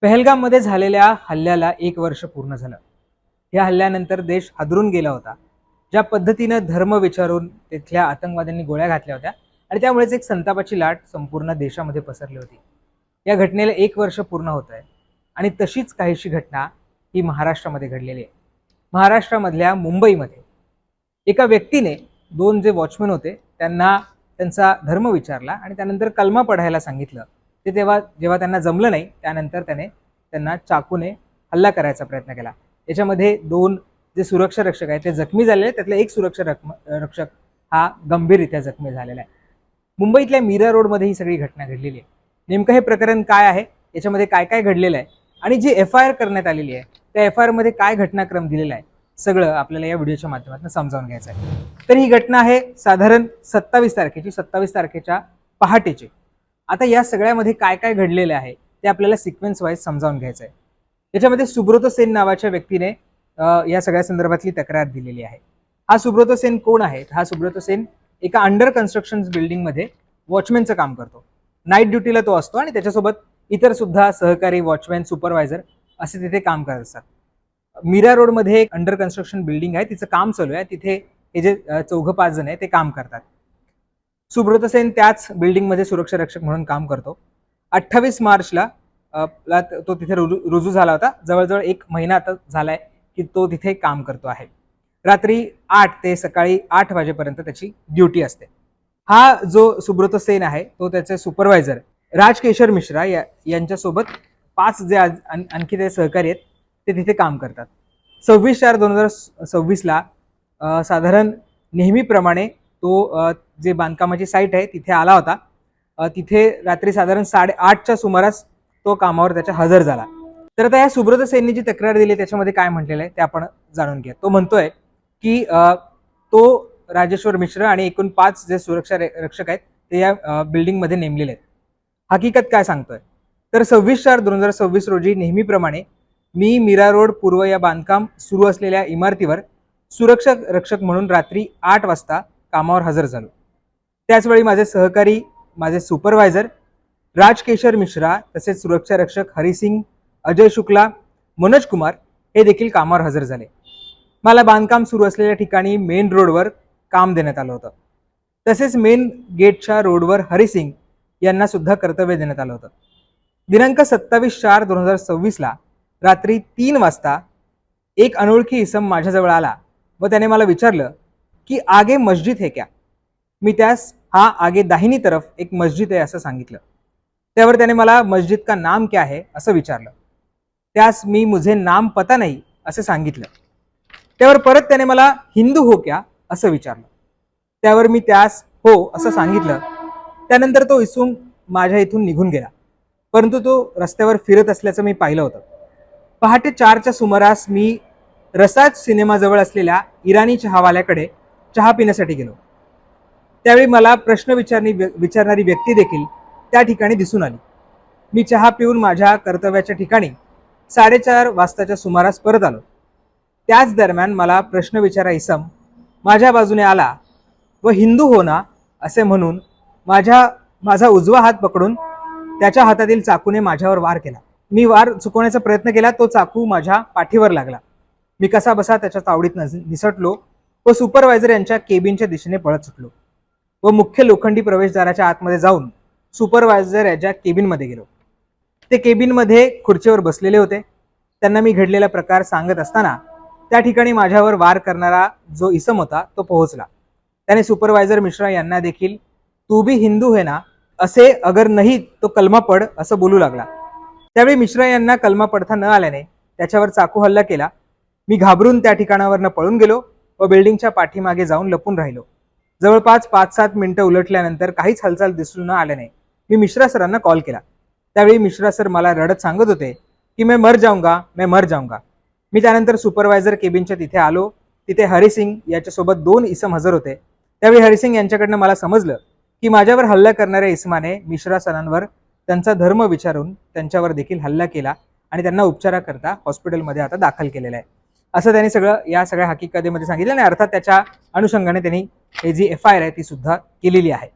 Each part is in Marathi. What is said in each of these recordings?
पहलगाममध्ये झालेल्या हल्ल्याला 1 वर्ष पूर्ण झालं. या हल्ल्यानंतर देश हादरून गेला होता. ज्या पद्धतीनं धर्म विचारून तिथल्या आतंकवाद्यांनी गोळ्या घातल्या होत्या आणि त्यामुळेच एक संतापाची लाट संपूर्ण देशामध्ये पसरली होती. या घटनेला 1 वर्ष पूर्ण होत आहे आणि तशीच काहीशी घटना ही महाराष्ट्रामध्ये घडलेली आहे. महाराष्ट्रामधल्या मुंबईमध्ये एका व्यक्तीने 2 जे वॉचमन होते त्यांना त्यांचा धर्म विचारला आणि त्यानंतर कलमा पढायला सांगितलं. ते जेव्हा त्यांना जमलं नाही त्यानंतर त्यांना चाकूने हल्ला करायचा प्रयत्न केला. याच्यामध्ये 2 जे सुरक्षा रक्षक आहेत ते जखमी झालेले, त्यातला एक सुरक्षा रक्षक हा गंभीररित्या जखमी झालेला आहे. मुंबईतल्या मीरा रोडमध्ये ही सगळी घटना घडलेली आहे. नेमकं हे प्रकरण काय आहे, याच्यामध्ये काय काय घडलेलं आहे आणि जी FIR करण्यात आलेली आहे त्या FIR मध्ये काय घटनाक्रम दिलेला आहे सगळं आपल्याला या व्हिडिओच्या माध्यमातून समजावून घ्यायचं आहे. तर ही घटना आहे साधारण 27 तारखेच्या पहाटेची. आता या सगळ्यामध्ये काय काय घडलेलं आहे ते आपल्याला सिक्वेन्स वाईज समजावून घ्यायचं आहे. याच्यामध्ये सुब्रत सेन नावाच्या व्यक्तीने या सगळ्या संदर्भातली तक्रार दिलेली आहे. हा सुब्रत सेन कोण आहे? हा सुब्रत सेन एका अंडर कन्स्ट्रक्शन बिल्डिंगमध्ये वॉचमॅनचं काम करतो. नाईट ड्युटीला तो असतो आणि त्याच्यासोबत इतर सुद्धा सहकारी वॉचमॅन, सुपरवायझर असे तिथे काम करत असतात. मीरा रोडमध्ये एक अंडर कन्स्ट्रक्शन बिल्डिंग आहे, तिचं काम चालू आहे. तिथे हे जे 4-5 जण आहे ते काम करतात. सुब्रत सेन त्याच बिल्डिंगमध्ये सुरक्षा रक्षक म्हणून काम करतो. 28 मार्चला तो तिथे रुजू झाला होता. जवळजवळ 1 महिना आता झालाय की तो तिथे काम करतो आहे. रात्री 8 ते सकाळी 8 वाजेपर्यंत त्याची ड्युटी असते. हा जो सुब्रत सेन आहे तो त्याचे सुपरवायझर राजकेशर मिश्रा यांच्यासोबत 5 जे आणखी ते सहकारी आहेत ते तिथे काम करतात. 26/4/2026 ला साधारण नेहमीप्रमाणे तो जे बांधकामाची साईट आहे तिथे आला होता. तिथे रात्री साधारण 8:30च्या सुमारास तो कामावर त्याच्या हजर झाला. तर आता या सुब्रत सेननी जी तक्रार दिली त्याच्यामध्ये काय म्हटलेलं आहे ते आपण जाणून घेऊया. तो म्हणतोय की तो राजेश्वर मिश्र आणि एकूण 5 जे सुरक्षा रक्षक आहेत ते या बिल्डिंगमध्ये नेमलेले आहेत. हकीकत काय सांगतोय तर 26/4/2026 रोजी नेहमीप्रमाणे मी मीरा रोड पूर्व या बांधकाम सुरू असलेल्या इमारतीवर सुरक्षा रक्षक म्हणून रात्री 8 वाजता कामावर हजर झालो. त्याचवेळी माझे सहकारी, माझे सुपरवायझर राजकेशर मिश्रा तसेच सुरक्षा रक्षक हरिसिंग, अजय शुक्ला, मनोज कुमार हे देखील कामावर हजर झाले. मला बांधकाम सुरू असलेल्या ठिकाणी मेन रोडवर काम देण्यात आलं होतं. तसेच मेन गेटच्या रोडवर हरिसिंग यांना सुद्धा कर्तव्य देण्यात आलं होतं. दिनांक 27/4/2026 ला रात्री 3 वाजता एक अनोळखी इसम माझ्याजवळ आला व त्याने मला विचारलं की आगे मस्जिद है क्या? मी त्यास हा आगे दाहिनी तरफ एक मस्जिद आहे असं सांगितलं. त्यावर त्याने मला मस्जिद का नाम क्या है असं विचारलं. त्यास मी मुझे नाम पता नाही असं सांगितलं. त्यावर परत त्याने मला हिंदू हो क्या असं विचारलं. त्यावर मी त्यास हो असं सांगितलं. त्यानंतर तो इसम माझ्या इथून निघून गेला, परंतु तो रस्त्यावर फिरत असल्याचं मी पाहिलं होतं. पहाटे 4च्या सुमारास मी रसाज सिनेमाजवळ असलेल्या इराणी चहावाल्याकडे चहा पिण्यासाठी गेलो. त्यावेळी मला प्रश्न विचारणारी व्यक्ती देखील त्या ठिकाणी दिसून आली. मी चहा पिऊन माझ्या कर्तव्याच्या ठिकाणी 4:30 वाजताच्या सुमारास परत आलो. त्याच दरम्यान मला प्रश्न विचारा इसम माझ्या बाजूने आला व हिंदू हो ना असे म्हणून माझा उजवा हात पकडून त्याच्या हातातील चाकूने माझ्यावर वार केला. मी वार चुकवण्याचा प्रयत्न केला. तो चाकू माझ्या पाठीवर लागला. मी कसा बसा त्याच्या तावडीत निसटलो व सुपरवायझर यांच्या केबिनच्या दिशेने पळत सुटलो व मुख्य लोखंडी प्रवेशद्वाराच्या आतमध्ये जाऊन सुपरवायझर याच्या केबिनमध्ये गेलो. ते केबिनमध्ये खुर्चीवर बसलेले होते. त्यांना मी घडलेला प्रकार सांगत असताना त्या ठिकाणी माझ्यावर वार करणारा जो इसम होता तो पोहोचला. त्याने सुपरवायझर मिश्रा यांना देखील तू भी हिंदू है ना असे अगर नाही तो कलमा पड असं बोलू लागला. त्यावेळी मिश्रा यांना कलमा पडता न आल्याने त्याच्यावर चाकू हल्ला केला. मी घाबरून त्या ठिकाणावरनं पळून गेलो व बिल्डिंगच्या पाठीमागे जाऊन लपून राहिलो. जवळपास 5-7 मिनिटं उलटल्यानंतर काहीच हालचाल दिसून न आल्याने मी मिश्रा सरांना कॉल केला. त्यावेळी मिश्रा सर मला रडत सांगत होते की मैं मर जाऊंगा. मी त्यानंतर सुपरवायझर केबिनच्या तिथे आलो. तिथे हरिसिंग याच्यासोबत 2 इसम हजर होते. त्यावेळी हरिसिंग यांच्याकडनं मला समजलं की माझ्यावर हल्ला करणाऱ्या इसमाने मिश्रा सरांवर त्यांचा धर्म विचारून त्यांच्यावर देखील हल्ला केला आणि त्यांना उपचाराकरता हॉस्पिटलमध्ये आता दाखल केलेलं आहे असं त्यांनी या सगळ्या हकीकतेमध्ये सांगितलं. आणि अर्थात त्याच्या अनुषंगाने त्यांनी हे जी FIR आहे ती सुद्धा केलेली आहे.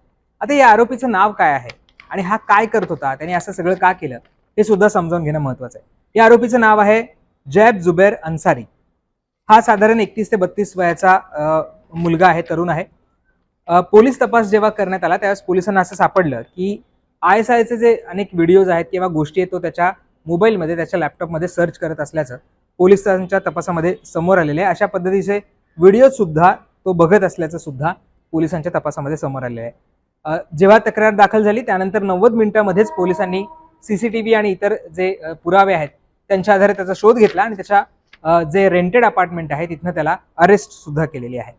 आता या आरोपीचं नाव काय आहे आणि हा काय करत होता, त्याने असं सगळं का केलं हे सुद्धा समजावून घेणं महत्त्वाचं आहे। या आरोपीचं नाव आहे जैब जुबैर अन्सारी। हा साधारण 31 ते 32 वयाचा मुलगा आहे, तरुण आहे। पोलीस तपास जेव्हा करण्यात आला त्यावेळेस पोलिसांना असं सापडलं की ISIचे जे अनेक व्हिडिओज आहेत किंवा गोष्टी आहेत तो त्याच्या मोबाईलमध्ये, त्याच्या लॅपटॉपमध्ये सर्च करत असल्याचं पोलिसांच्या तपासामध्ये समोर आलेले आहे। अशा पद्धतीचे व्हिडिओ सुद्धा तो बघत असल्याचं सुद्धा पोलिसांच्या तपासामध्ये समोर आलेलं आहे। जेव्हा तक्रार दाखल झाली त्यानंतर 90 मिनिटांमध्येच पोलिसांनी CCTV आणि इतर जे पुरावे आहेत त्यांच्या आधारे त्याचा शोध घेतला आणि त्याच्या जे रेंटेड अपार्टमेंट आहे तिथनं त्याला अरेस्ट सुद्धा केलेली आहे।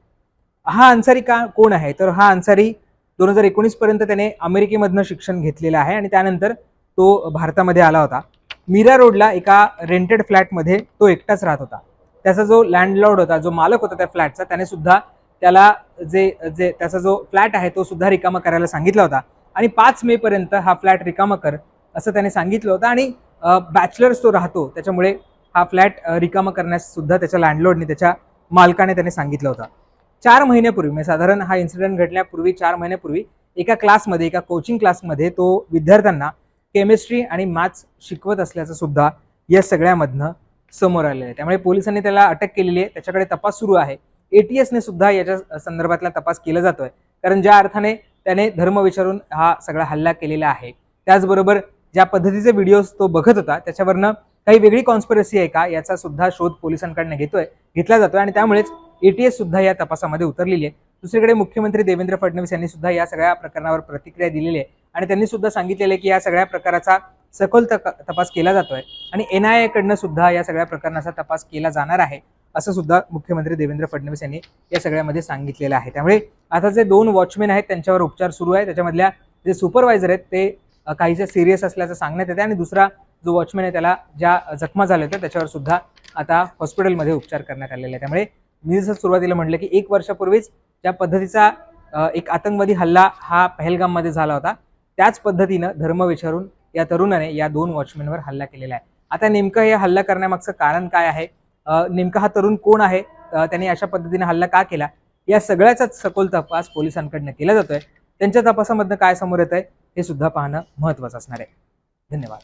हा अन्सारी कोण आहे, तर हा अन्सारी 2019 पर्यंत त्याने अमेरिकेमधनं शिक्षण घेतलेलं आहे आणि त्यानंतर तो भारतामध्ये आला होता। मीरा रोडला एका रेंटेड फ्लॅटमध्ये तो एकटाच राहत होता। त्याचा जो लँडलॉर्ड होता, जो मालक होता त्या फ्लॅटचा, त्याने सुद्धा त्याला जे जे त्याचा जो फ्लॅट आहे तो सुद्धा रिकामा करायला सांगितला होता आणि 5 मे पर्यंत हा फ्लॅट रिकामा कर असं त्याने सांगितलं होतं आणि बॅचलर्स तो राहतो त्याच्यामुळे हा फ्लॅट रिकामा करण्यास सुद्धा त्याच्या लँडलॉर्डने, त्याच्या मालकाने त्याने सांगितलं होतं। 4 महिन्यापूर्वी, म्हणजे साधारण हा इन्सिडेंट घडण्यापूर्वी 4 महिन्यापूर्वी एका क्लासमध्ये, एका कोचिंग क्लासमध्ये तो विद्यार्थ्यांना केमिस्ट्री आणि मॅथ्स शिकवत असल्याचं सुद्धा या सगळ्यामधनं समोर आलेलं आहे। त्यामुळे पोलिसांनी त्याला अटक केलेली आहे, त्याच्याकडे तपास सुरू आहे। ATS ने सुद्धा याच्या संदर्भातला तपास केला जातोय, कारण ज्या अर्थाने त्याने धर्म विचारून हा सगळा हल्ला केलेला आहे, त्याचबरोबर ज्या पद्धतीचे व्हिडिओज तो बघत होता त्याच्यावरनं काही वेगळी कॉन्स्पिरसी आहे का याचा सुद्धा शोध पोलिसांकडनं घेतला जातोय आणि त्यामुळेच ATS सुद्धा या तपासामध्ये उतरलेली आहे। दुसरीकडे मुख्यमंत्री देवेंद्र फडणवीस यांनी सुद्धा या सगळ्या प्रकरणावर प्रतिक्रिया दिलेली आहे आणि त्यांनी सुद्धा सांगितलेलं आहे की या सगळ्या प्रकाराचा सखोल तपास केला जातोय आणि NIA कडनं सुद्धा या सगळ्या प्रकरणाचा तपास केला जाणार आहे असं सुद्धा मुख्यमंत्री देवेंद्र फडणवीस यांनी या सगळ्यामध्ये सांगितलेलं आहे। त्यामुळे आता जे 2 वॉचमॅन आहेत त्यांच्यावर उपचार सुरू आहे, त्याच्यामधल्या जे सुपरवायझर आहेत ते काहीसे सिरियस असल्याचं सांगण्यात येते आणि दुसरा जो वॉचमॅन आहे त्याला ज्या जखमा झाल्या होत्या त्याच्यावर सुद्धा आता हॉस्पिटलमध्ये उपचार करण्यात आलेले आहे। त्यामुळे मी जसं सुरुवातीला म्हटलं की 1 वर्षापूर्वीच ज्या पद्धतीचा एक आतंकवादी हल्ला हा पहलगाममध्ये झाला होता त्याच पद्धतीनं धर्म विचारून या तरुणाने या 2 वॉचमॅनवर हल्ला केलेला आहे। आता नेमकं हे हल्ला करण्यामागचं कारण काय आहे, नेमका हा तरुण कोण आहे, त्याने अशा पद्धतीने हल्ला का केला, या सगळ्याचाच सखोल तपास पोलिसांकडनं केला जातोय। त्यांच्या तपासामधनं काय समोर येत आहे हे सुद्धा पाहणं महत्त्वाचं असणार आहे। धन्यवाद।